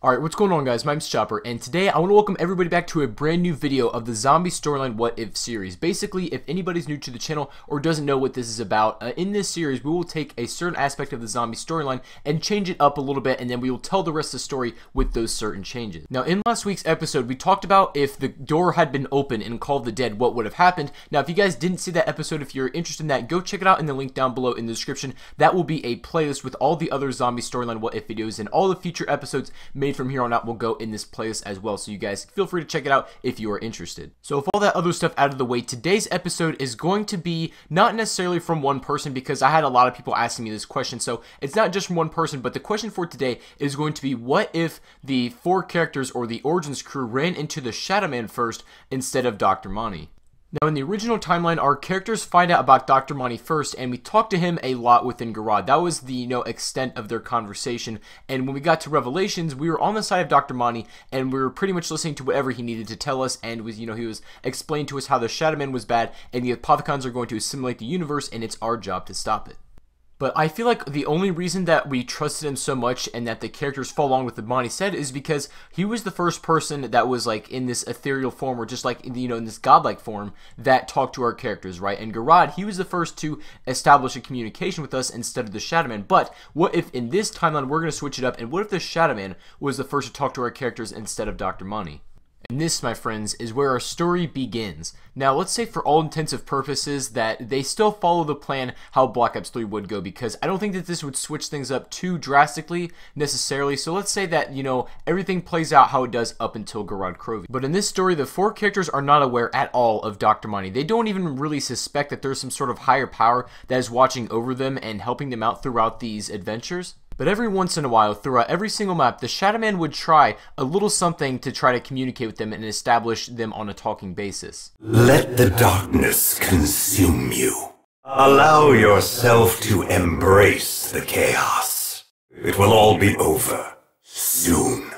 Alright, what's going on, guys? My name's Chopper, and today I want to welcome everybody back to a brand new video of the Zombie Storyline What If series. Basically, if anybody's new to the channel or doesn't know what this is about, in this series we will take a certain aspect of the zombie storyline and change it up a little bit, and then we will tell the rest of the story with those certain changes. Now, in last week's episode, we talked about if the door had been open in Call of the Dead, what would have happened. Now, if you guys didn't see that episode, if you're interested in that, go check it out in the link down below in the description. That will be a playlist with all the other Zombie Storyline What If videos, and all the future episodes made from here on out will go in this playlist as well, so you guys feel free to check it out if you are interested. So with all that other stuff out of the way, today's episode is going to be not necessarily from one person, because I had a lot of people asking me this question, so it's not just from one person. But the question for today is going to be, what if the four characters or the Origins crew ran into the Shadow Man first instead of Dr. Monty? Now, in the original timeline, our characters find out about Dr. Monty first, and we talked to him a lot within Garage. That was the, extent of their conversation. And when we got to Revelations, we were on the side of Dr. Monty, and we were pretty much listening to whatever he needed to tell us. And was, he was explaining to us how the Shadow Man was bad, and the Apothecons are going to assimilate the universe, and it's our job to stop it. But I feel like the only reason that we trusted him so much and that the characters fall along with what Monty said is because he was the first person that was like in this ethereal form, or just like, in this godlike form, that talked to our characters, right? And Garad, he was the first to establish a communication with us instead of the Shadow Man. But what if in this timeline we're going to switch it up, and what if the Shadow Man was the first to talk to our characters instead of Dr. Monty? And this, my friends, is where our story begins. Now, let's say for all intensive purposes that they still follow the plan how Black Ops 3 would go, because I don't think that this would switch things up too drastically necessarily. So let's say that, everything plays out how it does up until Garad Crovey. But in this story, the four characters are not aware at all of Dr. Monty. They don't even really suspect that there's some sort of higher power that is watching over them and helping them out throughout these adventures. But every once in a while, throughout every single map, the Shadow Man would try a little something to try to communicate with them and establish them on a talking basis. Let the darkness consume you. Allow yourself to embrace the chaos. It will all be over soon.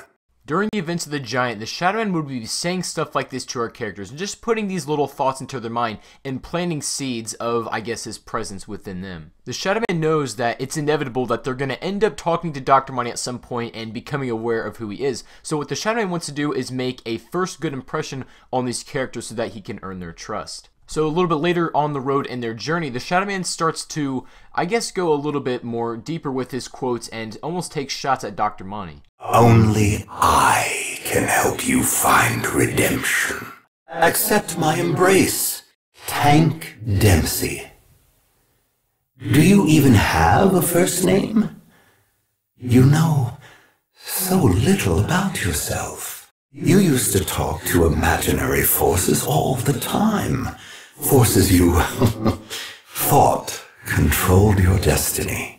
During the events of the Giant, the Shadow Man would be saying stuff like this to our characters, and just putting these little thoughts into their mind and planting seeds of, I guess, his presence within them. The Shadow Man knows that it's inevitable that they're going to end up talking to Dr. Monty at some point and becoming aware of who he is. So what the Shadow Man wants to do is make a first good impression on these characters so that he can earn their trust. So a little bit later on the road in their journey, the Shadow Man starts to, I guess, go a little bit more deeper with his quotes and almost takes shots at Dr. Monty. Only I can help you find redemption. Accept my embrace, Tank Dempsey. Do you even have a first name? You know so little about yourself. You used to talk to imaginary forces all the time. Forces you thought controlled your destiny.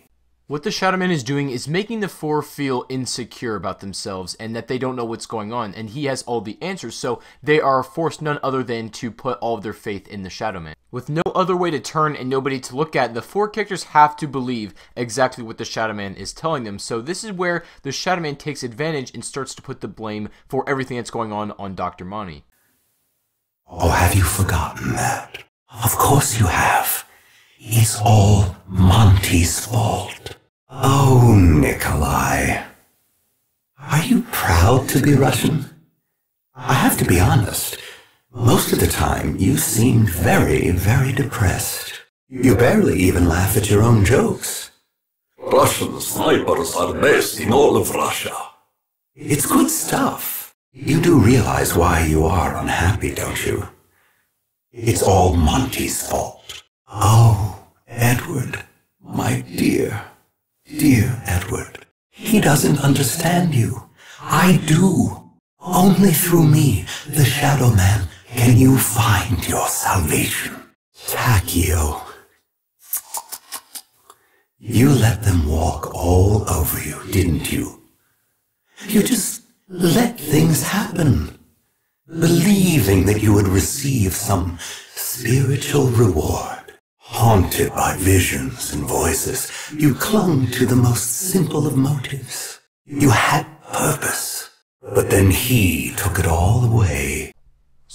What the Shadow Man is doing is making the four feel insecure about themselves and that they don't know what's going on, and he has all the answers, so they are forced none other than to put all of their faith in the Shadow Man. With no other way to turn and nobody to look at, the four characters have to believe exactly what the Shadow Man is telling them. So this is where the Shadow Man takes advantage and starts to put the blame for everything that's going on Dr. Monty. Oh, have you forgotten that? Of course you have. It's all Monty's fault. Oh, Nikolai. Are you proud to be Russian? I have to be honest. Most of the time, you seemed very, very depressed. You barely even laugh at your own jokes. Russian snipers are best in all of Russia. It's good stuff. You do realize why you are unhappy, don't you? It's all Monty's fault. Oh, Edward, my dear, dear Edward. He doesn't understand you. I do. Only through me, the Shadow Man, can you find your salvation. Takio. You let them walk all over you, didn't you? You just let things happen, believing that you would receive some spiritual reward. Haunted by visions and voices, you clung to the most simple of motives. You had purpose, but then he took it all away.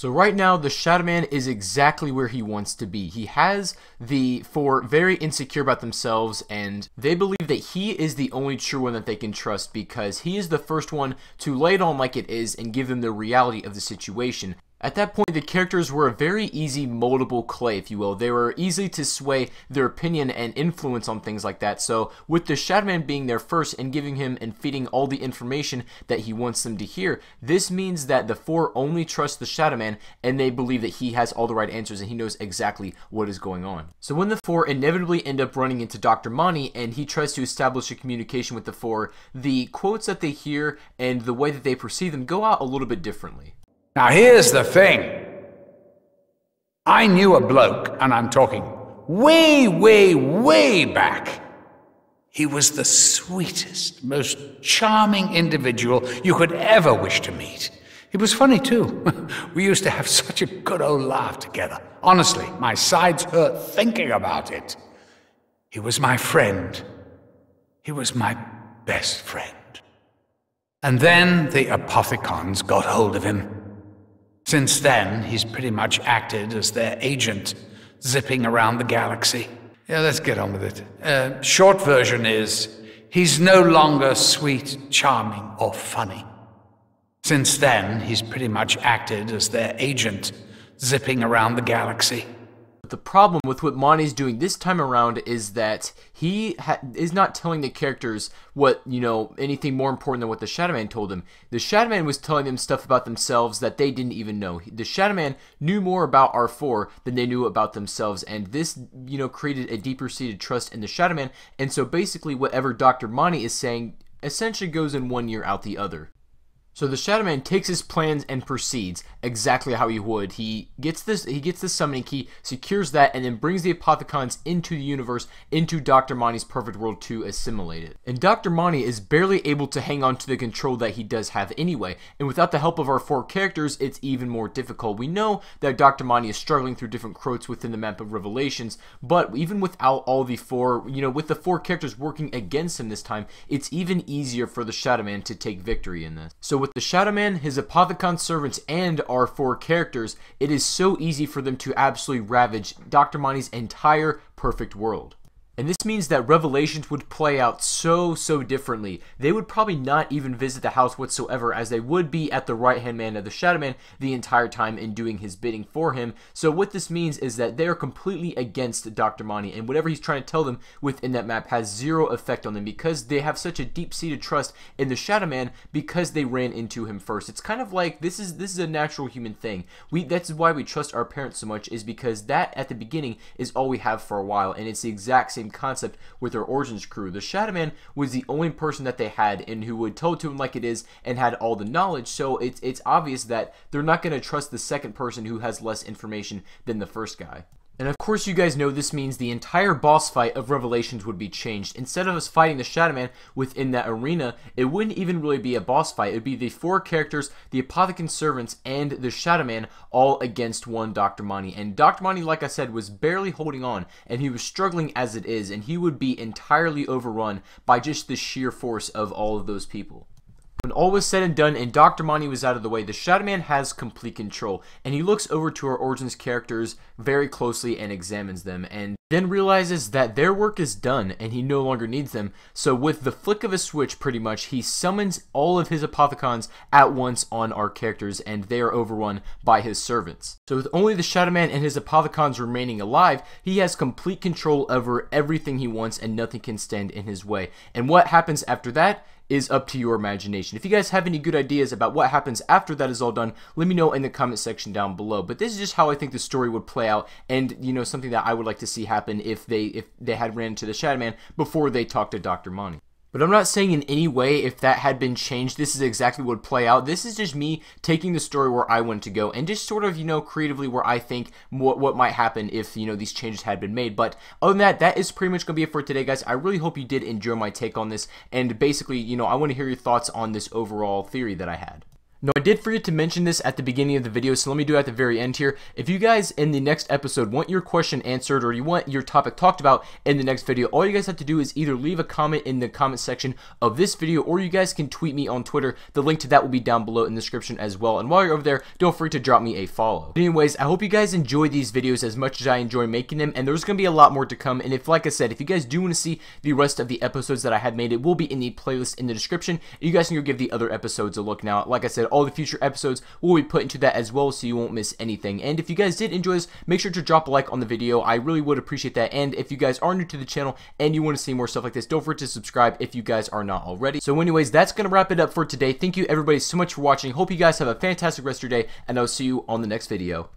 So right now, the Shadow Man is exactly where he wants to be. He has the four very insecure about themselves, and they believe that he is the only true one that they can trust because he is the first one to lay it on like it is and give them the reality of the situation. At that point, the characters were a very easy moldable clay, if you will. They were easy to sway their opinion and influence on things like that. So with the Shadow Man being there first and giving him and feeding all the information that he wants them to hear, this means that the four only trust the Shadow Man and they believe that he has all the right answers and he knows exactly what is going on. So when the four inevitably end up running into Dr. Monty and he tries to establish a communication with the four, the quotes that they hear and the way that they perceive them go out a little bit differently. Now here's the thing. I knew a bloke, and I'm talking way, way, way back. He was the sweetest, most charming individual you could ever wish to meet. He was funny too. We used to have such a good old laugh together. Honestly, my sides hurt thinking about it. He was my friend. He was my best friend. And then the Apothicons got hold of him. Since then, he's pretty much acted as their agent, zipping around the galaxy. Yeah, let's get on with it. Short version is, he's no longer sweet, charming, or funny. Since then, he's pretty much acted as their agent, zipping around the galaxy. The problem with what Monty's doing this time around is that he is not telling the characters what, anything more important than what the Shadow Man told them. The Shadow Man was telling them stuff about themselves that they didn't even know. The Shadow Man knew more about our four than they knew about themselves, and this, created a deeper seated trust in the Shadow Man, and so basically whatever Dr. Monty is saying essentially goes in one ear out the other. So the Shadow Man takes his plans and proceeds exactly how he would. He gets the summoning key, secures that, and then brings the Apothicons into the universe, into Dr. Monty's perfect world to assimilate it. And Dr. Monty is barely able to hang on to the control that he does have anyway, and without the help of our four characters, it's even more difficult. We know that Dr. Monty is struggling through different quotes within the map of Revelations, but even without all the four, with the four characters working against him this time, it's even easier for the Shadow Man to take victory in this. So with the Shadow Man, his Apothicon servants, and our four characters, it is so easy for them to absolutely ravage Dr. Monty's entire perfect world. And this means that Revelations would play out so differently. They would probably not even visit the house whatsoever, as they would be at the right-hand man of the Shadow Man the entire time and doing his bidding for him. So what this means is that they are completely against Dr. Monty, and whatever he's trying to tell them within that map has zero effect on them because they have such a deep-seated trust in the Shadow Man because they ran into him first. It's kind of like this is a natural human thing. That's why we trust our parents so much, is because that at the beginning is all we have for a while, and it's the exact same concept with their origins crew. The Shadow Man was the only person that they had and who would tell it to him like it is and had all the knowledge, so it's obvious that they're not going to trust the second person who has less information than the first guy. And of course you guys know this means the entire boss fight of Revelations would be changed. Instead of us fighting the Shadow Man within that arena, it wouldn't even really be a boss fight. It would be the four characters, the Apothicon servants, and the Shadow Man all against one Dr. Monty. And Dr. Monty, like I said, was barely holding on, and he was struggling as it is, and he would be entirely overrun by just the sheer force of all of those people. When all was said and done and Dr. Monty was out of the way, the Shadow Man has complete control, and he looks over to our Origins characters very closely and examines them, and then realizes that their work is done and he no longer needs them. So with the flick of a switch, pretty much, he summons all of his Apothicons at once on our characters, and they are overrun by his servants. So with only the Shadow Man and his Apothicons remaining alive, he has complete control over everything he wants, and nothing can stand in his way. And what happens after that is up to your imagination. If you guys have any good ideas about what happens after that is all done, let me know in the comment section down below. But this is just how I think the story would play out, and something that I would like to see happen if they had ran into the Shadow Man before they talked to Dr. Monty. But I'm not saying in any way if that had been changed, this is exactly what would play out. This is just me taking the story where I want to go and just sort of, creatively where I think what might happen if, these changes had been made. But other than that, that is pretty much going to be it for today, guys. I really hope you did enjoy my take on this. And basically, I want to hear your thoughts on this overall theory that I had. Now, I did forget to mention this at the beginning of the video, so let me do it at the very end here. If you guys in the next episode want your question answered or you want your topic talked about in the next video, all you guys have to do is either leave a comment in the comment section of this video, or you guys can tweet me on Twitter. The link to that will be down below in the description as well. And while you're over there, don't forget to drop me a follow. But anyways, I hope you guys enjoy these videos as much as I enjoy making them, and there's going to be a lot more to come. And if, like I said, if you guys do want to see the rest of the episodes that I have made, it will be in the playlist in the description. You guys can go give the other episodes a look. Now, like I said, all the future episodes will be put into that as well, so you won't miss anything. And if you guys did enjoy this, make sure to drop a like on the video. I really would appreciate that. And if you guys are new to the channel and you want to see more stuff like this, don't forget to subscribe if you guys are not already. So anyways, that's going to wrap it up for today. Thank you everybody so much for watching. Hope you guys have a fantastic rest of your day, and I'll see you on the next video.